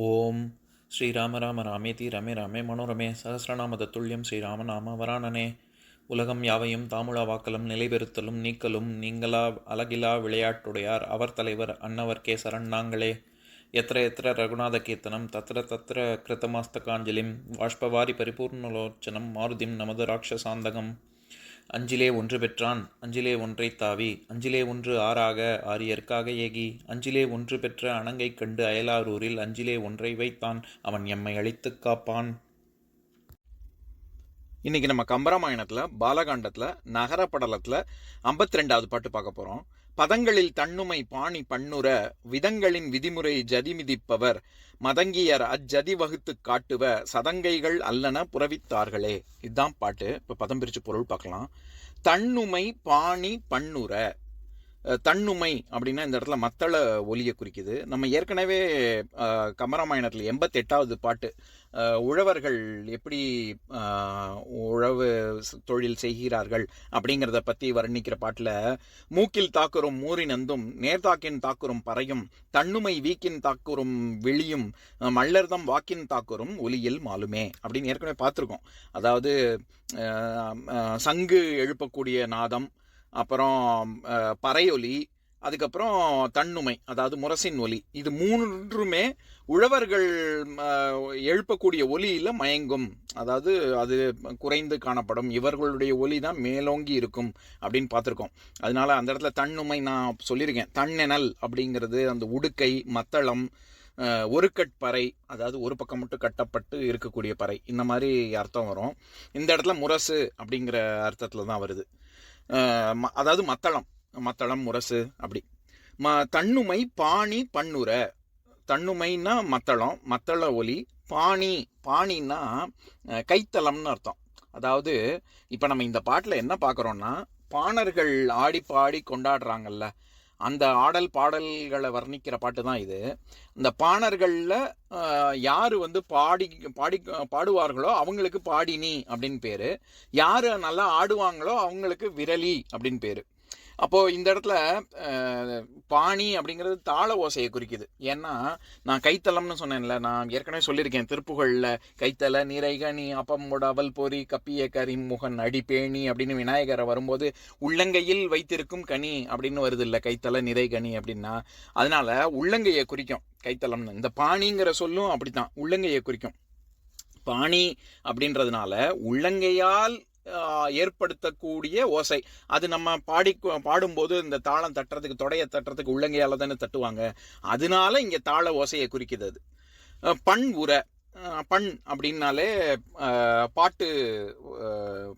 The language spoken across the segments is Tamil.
ஓம் ஸ்ரீராம ராம ராமேதி ரமே ராமே மனோரமே சகசிரநாம தத்துல்யம் ஸ்ரீராம நாம வராணனே. உலகம் யாவையும் தாமுழா வாக்கலும் நிலைபெறுத்தலும் நீக்கலும் நீங்களா அழகிலா விளையாட்டுடையார் அவர் தலைவர் அன்னவர் கேசரன் நாங்களே. எத்திர எத்திர ரகுநாத கீர்த்தனம் தத்திர தத்திர கிருத்தமாஸ்தகாஞ்சலிம் வாஷ்பவாரி பரிபூர்ணலோச்சனம் மாருதிம் நமது ராட்சசாந்தகம். அஞ்சிலே ஒன்று பெற்றான் அஞ்சிலே ஒன்றை தாவி அஞ்சிலே ஒன்று ஆறாக ஆரியர்க்காக ஏகி அஞ்சிலே ஒன்று பெற்ற அணங்கை கண்டு அயலாரூரில் அஞ்சிலே ஒன்றை வைத்தான் அவன் எம்மை அழித்து காப்பான். இன்னைக்கு நம்ம கம்பராமாயணத்தில் பாலகாண்டத்தில் நகரப்படலத்தில் 52வது பாட்டு பார்க்க போகிறோம். பதங்களில் தன்னுமை பாணி பண்ணுற விதங்களின் விதிமுறை ஜதிமிதிப்பவர் மதங்கியர் அஜதி வகுத்து காட்டுவ சதங்கைகள் அல்லன புறவித்தார்களே. இதுதான் பாட்டு. இப்போ பதம் பிரித்து பொருள் பார்க்கலாம். தன்னுமை பாணி பண்ணுற. தன்னுமை அப்படின்னா இந்த இடத்துல மத்தள ஒலியை குறிக்குது. நம்ம ஏற்கனவே கம்பராமாயணத்தில் 88வது பாட்டு உழவர்கள் எப்படி உழவு தொழில் செய்கிறார்கள் அப்படிங்கிறத பற்றி வர்ணிக்கிற பாட்டில் மூக்கில் தாக்குறும் மூரினந்தும் நேர்தாக்கின் தாக்குறும் பறையும் தன்னுமை வீக்கின் தாக்குறும் வெளியும் மல்லர்தம் வாக்கின் தாக்குறும் ஒலியில் மாலுமே அப்படின்னு ஏற்கனவே பார்த்துருக்கோம். அதாவது சங்கு எழுப்பக்கூடிய நாதம், அப்புறம் பறையொலி, அதுக்கப்புறம் தன்னுமை அதாவது முரசின் ஒலி, இது மூன்றுமே உழவர்கள் எழுப்பக்கூடிய ஒலியில் மயங்கும். அதாவது அது குறைந்து காணப்படும், இவர்களுடைய ஒலி தான் மேலோங்கி இருக்கும் அப்படின்னு பார்த்துருக்கோம். அதனால அந்த இடத்துல தன்னுமை நான் சொல்லியிருக்கேன். தன்னெனல் அப்படிங்கிறது அந்த உடுக்கை, மத்தளம், ஒரு கட்பறை, அதாவது ஒரு பக்கம் மட்டும் கட்டப்பட்டு இருக்கக்கூடிய பறை, இந்த மாதிரி அர்த்தம் வரும். இந்த இடத்துல முரசு அப்படிங்கிற அர்த்தத்தில் தான் வருது. அதாவது மத்தளம் முரசு அப்படி. தன்னுமை பாணி பண்ணுற. தன்னுமைன்னா மத்தளம், மத்தள ஒலி. பாணின்னா கைத்தளம்னு அர்த்தம். அதாவது இப்போ நம்ம இந்த பாட்டில் என்ன பார்க்குறோன்னா, பாணர்கள் ஆடி பாடி கொண்டாடுறாங்கல்ல, அந்த ஆடல் பாடல்களை வர்ணிக்கிற பாட்டு தான் இது. இந்த பாணர்களில் யார் பாடுவார்களோ அவங்களுக்கு பாடினி அப்படின்னு பேர். யார் நல்லா ஆடுவாங்களோ அவங்களுக்கு விரலி அப்படின்னு பேர். அப்போது இந்த இடத்துல பாணி அப்படிங்கிறது தாள ஓசையை குறிக்குது. ஏன்னா நான் கைத்தளம்னு சொன்னேன்ல, நான் ஏற்கனவே சொல்லியிருக்கேன் திருப்புகழில், கைத்தல நிறைகனி அப்பமுட அவல் பொறி கப்பிய கரிமுகன் அடிப்பேணி அப்படின்னு விநாயகரை வரும்போது உள்ளங்கையில் வைத்திருக்கும் கனி அப்படின்னு வருது இல்லை, கைத்தல நிறைகனி அப்படின்னா. அதனால உள்ளங்கையை குறிக்கும் கைத்தளம்னு. இந்த பாணிங்கிற சொல்லும் அப்படித்தான், உள்ளங்கையை குறிக்கும். பாணி அப்படின்றதுனால உள்ளங்கையால் ஏற்படுத்தக்கூடிய ஓசை. அது நம்ம பாடும்போது இந்த தாளம் தட்டுறதுக்கு, தொடைய தட்டுறதுக்கு உள்ளங்கையால் தானே தட்டுவாங்க. அதனால இங்கே தாள ஓசையை குறிக்குது. அது பண் உர. பண் அப்படின்னாலே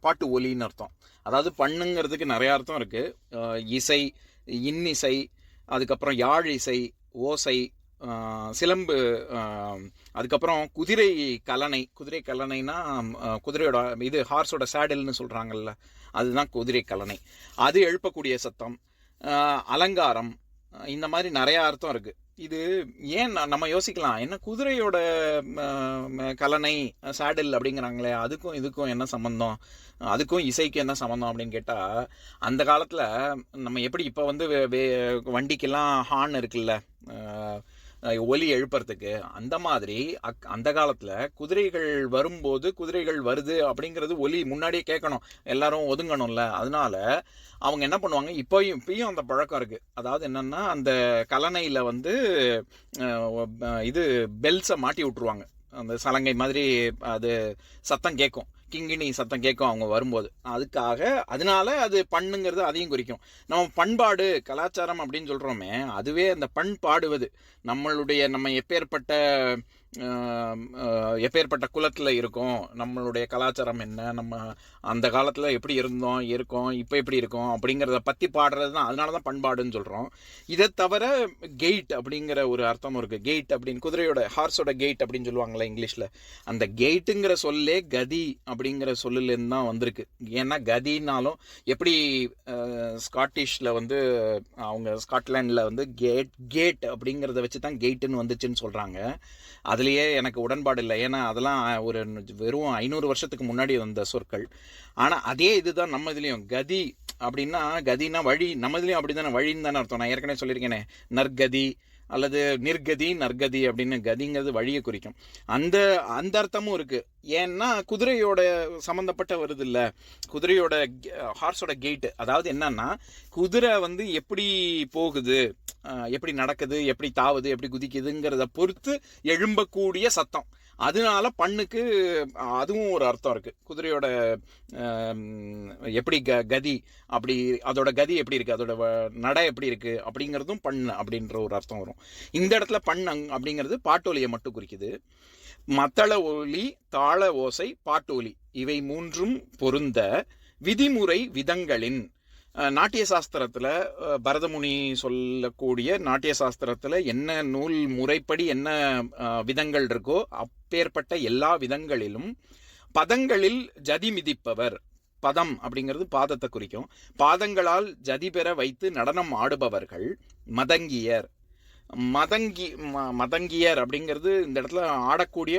பாட்டு ஒலின்னு அர்த்தம். அதாவது பண்ணுங்கிறதுக்கு நிறைய அர்த்தம் இருக்கு. இசை, இன்னிசை, அதுக்கப்புறம் யாழ் இசை, ஓசை, சிலம்பு, அதுக்கப்புறம் குதிரை கலனைனா குதிரையோட இது ஹார்ஸோட சேடல்னு சொல்கிறாங்கல்ல, அதுதான் குதிரை கலனை. அது எழுப்பக்கூடிய சத்தம், அலங்காரம், இந்த மாதிரி நிறையா அர்த்தம் இருக்குது. இது ஏன் நம்ம யோசிக்கலாம், என்ன குதிரையோட கலனை சேடல் அப்படிங்கிறாங்களே, அதுக்கும் இதுக்கும் என்ன சம்மந்தம், அதுக்கும் இசைக்கும் என்ன சம்மந்தம் அப்படின்னு கேட்டால், அந்த காலத்தில் நம்ம எப்படி இப்போ வண்டிக்கெல்லாம் ஹார்ன் இருக்குல்ல ஒலி எழுப்புறதுக்கு, அந்த மாதிரி அந்த காலத்தில் குதிரைகள் வரும்போது குதிரைகள் வருது அப்படிங்கிறது ஒலி முன்னாடியே கேட்கணும், எல்லாரும் ஒதுங்கணும்ல. அதனால அவங்க என்ன பண்ணுவாங்க, இப்பயும் அந்த பழக்கம் இருக்குது. அதாவது என்னென்னா அந்த கலனையில் இது பெல்ஸை மாட்டி விட்ருவாங்க, அந்த சலங்கை மாதிரி. அது சத்தம் கேட்கும், கிங்கிணி சத்தம் கேட்கும் அவங்க வரும்போது. அதனால அது பண்ணுங்கிறது அதையும் குறிக்கும். நம்ம பண்பாடு கலாச்சாரம் அப்படின்னு சொல்கிறோமே, அதுவே அந்த பாடுவது நம்ம எப்பேற்பட்ட குலத்தில் இருக்கோம், நம்மளுடைய கலாச்சாரம் என்ன, நம்ம அந்த காலத்தில் எப்படி இருக்கோம், இப்போ எப்படி இருக்கோம் அப்படிங்கிறத பற்றி பாடுறது தான். அதனால தான் பண்பாடுன்னு சொல்கிறோம். இதை தவிர கெயிட் அப்படிங்கிற ஒரு அர்த்தமும் இருக்குது. கெயிட் அப்படின்னு குதிரையோட ஹார்ஸோட கெயிட் அப்படின்னு சொல்லுவாங்களே இங்கிலீஷில். அந்த கெயிட்டுங்கிற சொல்லே கதி அப்படிங்கிற சொல்லுலேருந்து தான் வந்திருக்கு. ஏன்னா கதினாலும் எப்படி ஸ்காட்டிஷில் அவங்க ஸ்காட்லாண்டில் கேட் அப்படிங்கிறத வச்சு தான் கெயிட்டுன்னு வந்துச்சுன்னு சொல்கிறாங்க. அதுலேயே எனக்கு உடன்பாடு இல்லை. ஏன்னா அதெல்லாம் ஒரு வெறும் 500 வருஷத்துக்கு முன்னாடி வந்த சொற்கள். ஆனால் அதே இதுதான் நம்ம இதுலேயும். கதினா வழி, நம்ம இதுலேயும் அப்படி தானே, வழின்னு தானே அர்த்தம். நான் ஏற்கனவே சொல்லியிருக்கேனே, நற்கதி, அல்லது நிர்கதி நற்கதி அப்படின்னு, கதிங்கிறது வழியை குறிக்கும். அந்த அந்த அர்த்தமும் இருக்கு. ஏன்னா குதிரையோட சம்மந்தப்பட்ட வருது இல்லை, குதிரையோட ஹார்ஸோட கெயிட். அதாவது என்னன்னா, குதிரை வந்து எப்படி போகுது, எப்படி நடக்குது, எப்படி தாவுது, எப்படி குதிக்குதுங்கிறத பொறுத்து எழும்பக்கூடிய சத்தம். அதனால பண்ணுக்கு அதுவும் ஒரு அர்த்தம் இருக்கு. குதிரையோட எப்படி கதி, அப்படி அதோட கதி எப்படி இருக்கு, அதோட நடை எப்படி இருக்கு அப்படிங்கிறதும் பண்ணு அப்படின்ற ஒரு அர்த்தம் வரும். இந்த இடத்துல பண்ண அப்படிங்கிறது பாட்டொலியை மட்டும் குறிக்குது. மத்தள ஒலி, தாள ஓசை, பாட்டொலி இவை மூன்றும் பொருந்த விதிமுறை விதங்களின், நாட்டிய சாஸ்திரத்தில் பரதமுனி சொல்லக்கூடிய நாட்டிய சாஸ்திரத்தில் என்ன நூல் முறைப்படி என்ன விதங்கள் இருக்கோ அப்பேற்பட்ட எல்லா விதங்களிலும் பதங்களில் ஜதி மிதிப்பவர், பதம் அப்படிங்கிறது பாதத்தை குறிக்கும், பாதங்களால் ஜதி பெற வைத்து நடனம் ஆடுபவர்கள் மதங்கியர். மதங்கியர் அப்படிங்கிறது இந்த இடத்துல ஆடக்கூடிய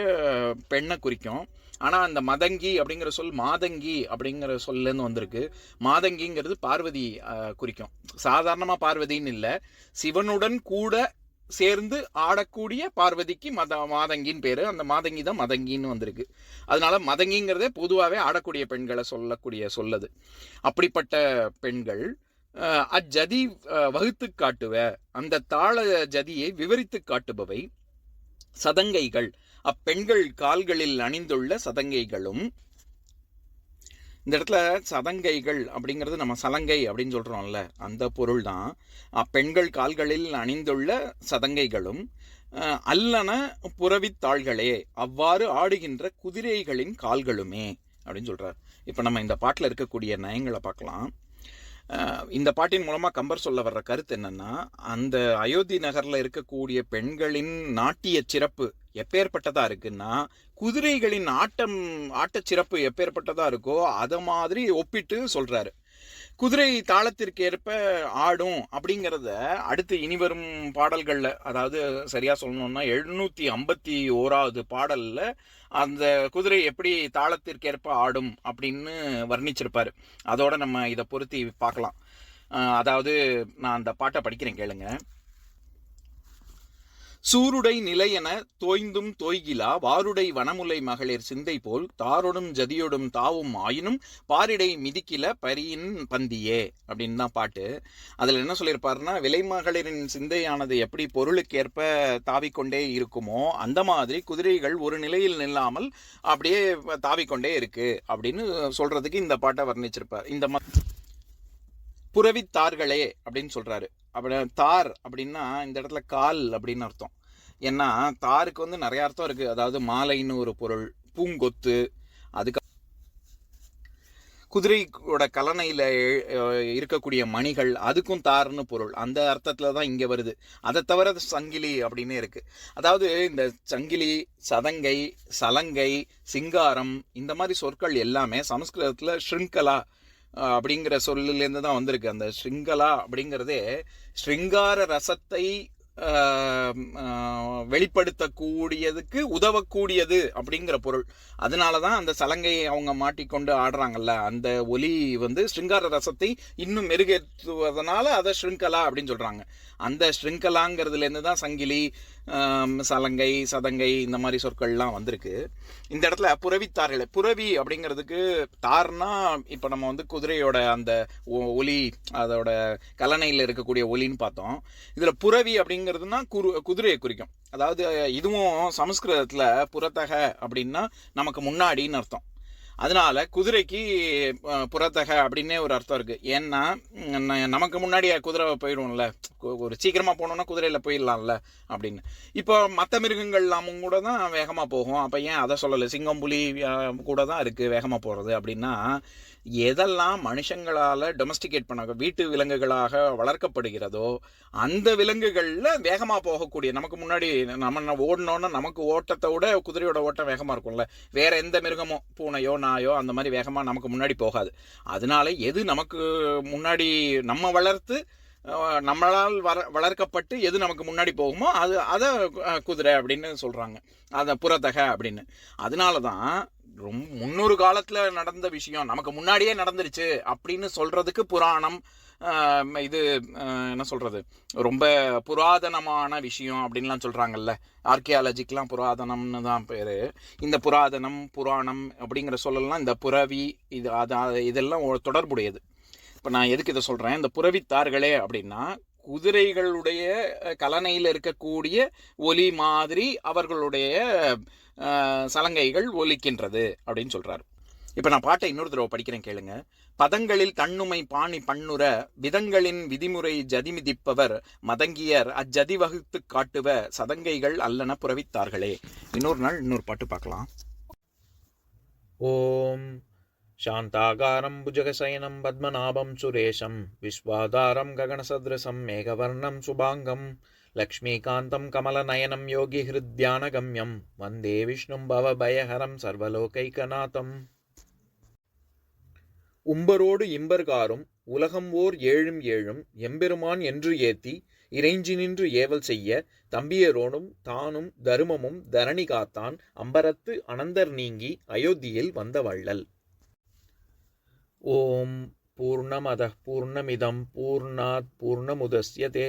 பெண்ணை குறிக்கும். ஆனால் அந்த மதங்கி அப்படிங்கிற சொல் மாதங்கி அப்படிங்கிற சொல்லேருந்து வந்திருக்கு. மாதங்கிங்கிறது பார்வதி குறிக்கும். சாதாரணமாக பார்வதின்னு இல்லை, சிவனுடன் கூட சேர்ந்து ஆடக்கூடிய பார்வதிக்கு மாதங்கின்னு பேர். அந்த மாதங்கி தான் மதங்கின்னு வந்திருக்கு. அதனால மதங்கிங்கிறதே பொதுவாகவே ஆடக்கூடிய பெண்களை சொல்லக்கூடிய சொல்லது. அப்படிப்பட்ட பெண்கள் அஜதி வகுத்து காட்டுவ, அந்த தாள ஜதியை விவரித்து காட்டுபவை சதங்கைகள், அப்பெண்கள் கால்களில் அணிந்துள்ள சதங்கைகளும். இந்த இடத்துல சதங்கைகள் அப்படிங்கிறது நம்ம சலங்கை அப்படின்னு சொல்றோம்ல, அந்த பொருள் தான். அப்பெண்கள் கால்களில் அணிந்துள்ள சதங்கைகளும் அல்லன புறவித்தாள்களே, அவ்வாறு ஆடுகின்ற குதிரைகளின் கால்களுமே அப்படின்னு சொல்றார். இப்ப நம்ம இந்த பாட்டில் இருக்கக்கூடிய நயங்களை பார்க்கலாம். இந்த பாட்டின் மூலமா கம்பர் சொல்ல வர்ற கருத்து என்னன்னா, அந்த அயோத்தி நகர்ல இருக்கக்கூடிய பெண்களின் நாட்டிய சிறப்பு எப்பேற்பட்டதா இருக்குன்னா, குதிரைகளின் ஆட்ட சிறப்பு எப்பேற்பட்டதா இருக்கோ அதை மாதிரி ஒப்பிட்டு சொல்றாரு. குதிரை தாளத்திற்கு ஏற்ப ஆடும் அப்படிங்கிறத அடுத்து இனிவரும் பாடல்கள்ல, அதாவது சரியா சொல்லணும்னா 751வது பாடல்ல அந்த குதிரை எப்படி தாளத்திற்கேற்ப ஆடும் அப்படின்னு வர்ணிச்சிருப்பாரு. அதோட நம்ம இதை பொருத்தி பார்க்கலாம். அதாவது நான் அந்த பாட்டை படிக்கிறேன், கேளுங்க. சூருடை நிலையென தோய்ந்தும் தோய்கிலா வாருடை வனமுலை மகளிர் சிந்தை போல் தாரொடும் ஜதியொடும் தாவும் ஆயினும் பாரிடை மிதிக்கில பரியின் பந்தியே அப்படின்னு தான் பாட்டு. அதில் என்ன சொல்லியிருப்பாருன்னா, விலை மகளிரின் சிந்தையானது எப்படி பொருளுக்கேற்ப தாவிக்கொண்டே இருக்குமோ அந்த மாதிரி குதிரைகள் ஒரு நிலையில் நில்லாமல் அப்படியே தாவிக்கொண்டே இருக்கு அப்படின்னு சொல்றதுக்கு இந்த பாட்டை வர்ணிச்சிருப்பார். இந்த புறவித்தார்களே அப்படின்னு சொல்றாரு. அப்படி தார் அப்படின்னா இந்த இடத்துல கால் அப்படின்னு அர்த்தம். ஏன்னா தாருக்கு வந்து நிறைய அர்த்தம் இருக்கு. அதாவது மாலைன்னு ஒரு பொருள், பூங்கொத்து, அதுக்கு குதிரையோட கலனையில இருக்கக்கூடிய மணிகள், அதுக்கும் தார்னு பொருள். அந்த அர்த்தத்துல தான் இங்க வருது. அதை தவிர சங்கிலி அப்படின்னு இருக்கு. அதாவது இந்த சங்கிலி, சதங்கை, சலங்கை, சிங்காரம் இந்த மாதிரி சொற்கள் எல்லாமே சமஸ்கிருதத்துல ஸ்ருங்கலா அப்படிங்கிற சொல்லிலேருந்து தான் வந்திருக்கு. அந்த ஸ்ருங்கலா அப்படிங்கிறதே ஸ்ருங்கார ரசத்தை வெளிப்படுத்தக்கூடியதுக்கு உதவக்கூடியது அப்படிங்கிற பொருள். அதனால தான் அந்த சலங்கையை அவங்க மாட்டிக்கொண்டு ஆடுறாங்கல்ல, அந்த ஒலி வந்து ஸ்ருங்கார ரசத்தை இன்னும் மெருகேற்றுவதனால அதை ஸ்ருங்கலா அப்படின்னு சொல்றாங்க. அந்த ஸ்ருங்கலாங்கிறதுலேருந்து தான் சங்கிலி, சலங்கை, சதங்கை இந்த மாதிரி சொற்கள்லாம் வந்திருக்கு. இந்த இடத்துல புறவித்தார்கள், புறவி அப்படிங்கிறதுக்கு தார்னா இப்போ நம்ம வந்து குதிரையோட அந்த ஒலி, அதோட கலனையில் இருக்கக்கூடிய ஒலின்னு பார்த்தோம். இதில் புறவி அப்படிங்கிறதுனா குதிரையை குறிக்கும். அதாவது இதுவும் சமஸ்கிருதத்தில் புறத்தக அப்படின்னா நமக்கு முன்னாடின்னு அர்த்தம். அதனால குதிரைக்கு புறத்தக அப்படின்னே ஒரு அர்த்தம் இருக்கு. ஏன்னா நமக்கு முன்னாடி குதிரை போயிடும்ல, ஒரு சீக்கிரமா போனோம்னா குதிரையில போயிடலாம்ல அப்படின்னு. இப்போ மற்ற மிருகங்கள்லாமும் கூட தான் வேகமா போகும். அப்ப ஏன் அதை சொல்லலை? சிங்கம், புலி கூட தான் இருக்கு வேகமா போறது. அப்படின்னா எதெல்லாம் மனுஷங்களால டொமஸ்டிகேட் பண்ண வீட்டு விலங்குகளாக வளர்க்கப்படுகிறதோ அந்த விலங்குகள்ல வேகமா போகக்கூடிய, நமக்கு முன்னாடி நம்ம ஓடணும்னா நமக்கு ஓட்டத்தை விட குதிரையோட ஓட்டம் வேகமா இருக்கும்ல. வேற எந்த மிருகமோ, பூனையோ நாயோ அந்த மாதிரி வேகமா நமக்கு முன்னாடி போகாது. அதனால எது நமக்கு முன்னாடி நம்ம வளர்த்து நம்மளால் வளர்க்கப்பட்டு எது நமக்கு முன்னாடி போகுமோ அதை குதிரை அப்படின்னு சொல்றாங்க, அதை புறத்தக அப்படின்னு. அதனால தான் ரொம்ப 300 காலத்தில் நடந்த விஷயம், நமக்கு முன்னாடியே நடந்துருச்சு அப்படின்னு சொல்கிறதுக்கு புராணம், இது என்ன சொல்கிறது, ரொம்ப புராதனமான விஷயம் அப்படின்லாம் சொல்கிறாங்கல்ல. ஆர்கியாலஜிக்கெலாம் புராதனம்னு தான் பேர். இந்த புராதனம், புராணம் அப்படிங்கிற சொல்லலாம் இந்த புறவி, இதெல்லாம் தொடர்புடையது. இப்போ நான் எதுக்கு இதை சொல்கிறேன், இந்த புறவித்தார்களே அப்படின்னா குதிரைகளுடைய கலனையில் இருக்கக்கூடிய ஒலி மாதிரி அவர்களுடைய சலங்கைகள் ஒலிக்கின்றது அப்படின்னு சொல்கிறார். இப்போ நான் பாட்டை இன்னொரு தடவை படிக்கிறேன், கேளுங்க. பதங்களில் தன்னுமை பாணி பண்ணுற விதங்களின் விதிமுறை ஜதிமிதிப்பவர் மதங்கியர் அஜதி வகுத்து காட்டுவ சதங்கைகள் அல்லன புறவித்தார்களே. இன்னொரு நாள் இன்னொரு பாட்டு பார்க்கலாம். ஓம் शान्ताकारं भुजगशयनं पद्मनाभं सुरेशं विश्वाधारं गगनसदृशं मेघवर्णं शुभाङ्गं लक्ष्मीकान्तं कमलनयनं योगिहृद्यानगम्यं वन्दे विष्णुं भवभयहरं सर्वलोकैकनाथम्. உம்பரோடு இம்பர்காரும் உலகம் ஓர் ஏழும் ஏழும் எம்பெருமான் என்று ஏத்தி இறைஞ்சி நின்று ஏவல் செய்ய தம்பியரோடும் தானும் தருமமும் தரணி காத்தான் அம்பரத்து அனந்தர் நீங்கி அயோத்தியில் வந்த வள்ளல். ஓம் பூர்ணமதः பூர்ணமிதம் பூர்ணாத் பூர்ணமுதஸ்யதே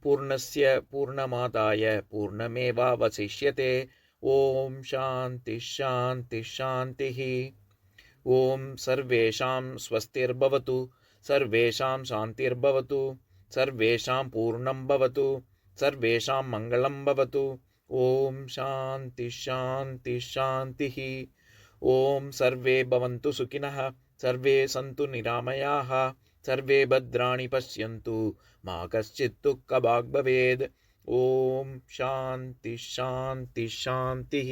பூர்ணஸ்ய பூர்ணமாதாய பூர்ணமேவாவசிஷ்யதே. ஓம் சாந்தி சாந்தி சாந்திः. ஓம் சர்வேஷாம் ஸ்வஸ்திர்பவது சர்வேஷாம் சாந்திர்பவது சர்வேஷாம் பூர்ணம் பவது சர்வேஷாம் மங்களம் பவது. ஓம் சாந்தி சாந்தி சாந்திः. ஓம் சர்வே பவந்து சுகினः सर्वे सन्तु निरामयाः सर्वे भद्राणि पश्यन्तु मा कश्चित् दुःखभाग् भवेत्. ओम शांति शांति शांति.